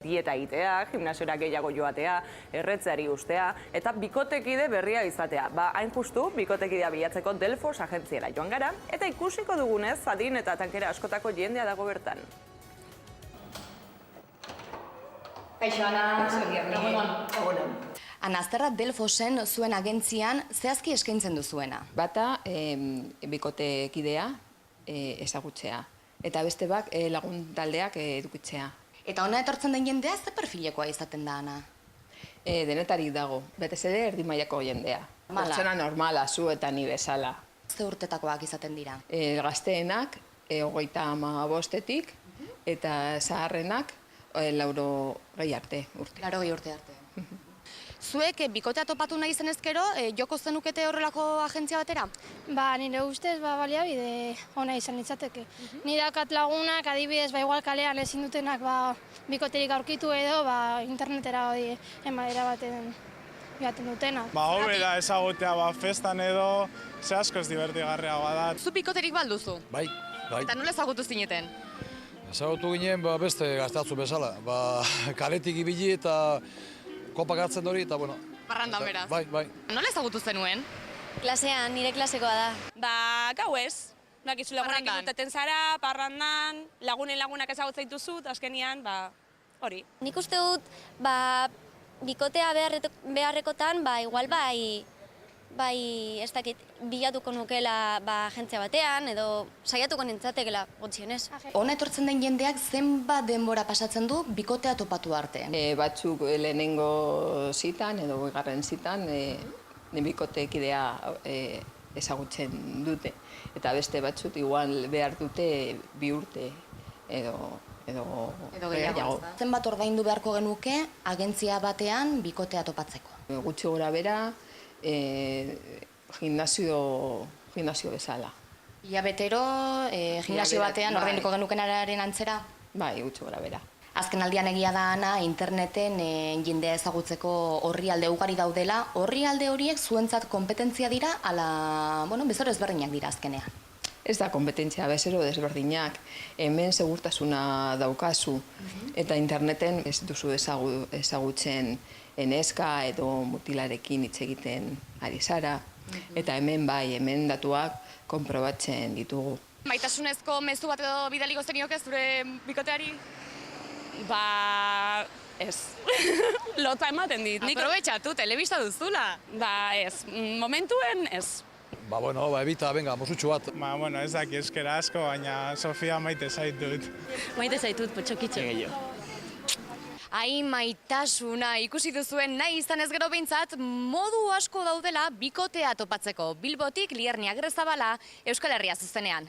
dieta egitea, gimnasiora gehiago joatea, erretzeari ustea, eta bikotekide berria izatea. Hain justu, bikotekidea bilatzeko Delfos agentziara joan gara, eta ikusiko dugunez, adin eta tankera askotako jendea dago bertan. Kaixo, Ana. Ana, azterra Delfosen zuen agentzian zehazki eskaintzen duzuena. Bata, bikotekidea ezagutzea. Eta beste bak lagun taldeak edukitzea. Eta hona etortzen den jendea ze perfilekoa izaten da, Ana? Denetarik dago, betez ere erdi mailako jendea. Pertsona normala, zu eta ni bezala. Ze urtetakoak izaten dira? Gazteenak, 35-etik, eta zaharrenak, 80 arte urte. 80 urte arte. Zuek bikotea topatu nahi zen ezkero, joko zenukete horrelako agentzia batera? Nire ustez baliabide ona izan litzateke. Ni daukat lagunak, adibidez, igual kalean ezin dutenak bikoterik aurkitu edo, internetera emadera baten joaten dutenak. Hobe da ezagutea festan edo, ze askoz divertigarriagoa da. Zu bikoterik balduzu? Bai. Eta nola ezagutu zineten? Ezagutu ginen beste gaztatzu bezala. Kaletik ibili eta kopak hartzen dori eta bueno. Barrandan beraz? Bai. Nola ezagutu zenuen? Klasean, nire klasekoa da. Gauez. Bakizu lagunak ikuteten zara, parrandan, lagunak ezagutzen dituzu, eta azkenian, hori. Nik uste dut, bikotea beharrekotan, igual ez dakit, bilatuko nukela agentzia batean, edo saiatuko nintzatekela gutxienez. Hona etortzen den jendeak zenbat denbora pasatzen du bikotea topatu arte? Batzuk lehenengo zitan edo bigarren zitan bikotekidea ezagutzen dute. Eta beste batzuk igual behar dute 2 urte edo gehiago. Zenbat ordaindu beharko genuke agentzia batean bikotea topatzeko? Gutxi gora bera, gimnasio bezala. Hilabetero, gimnasio batean ordainduko genukenaren antzera? Bai, gutxi gora bera. Azken aldian egia da, Ana, interneten jendea ezagutzeko orrialde ugari daudela. Orrialde horiek zuentzat konpetentzia dira, ala, bezero ezberdinak dira azkenean. Ez da kompetentzia bezero desberdinak. Hemen segurtasuna daukazu. Eta interneten ez duzu ezagutzen neska edo mutilarekin hitz egiten ari zara. Eta hemen datuak konprobatzen ditugu. Maitasunezko mezu bat edo bidaliko zenioke zure bikoteari? Ez. Lotza ematen dit. Aprobetxatu, telebista duzula. Ez. Momentuen, ez. Ebita, mosutxu bat. Ez daki eskera asko, baina Sofia maite zaitut. Maite zaitut, potxokitxo. Ai, maitasuna, ikusi duzuen nahi izan ez gero behintzat, modu asko daudela bikotea topatzeko. Bilbotik Lierni Agrezabala, Euskal Herria zuzenean.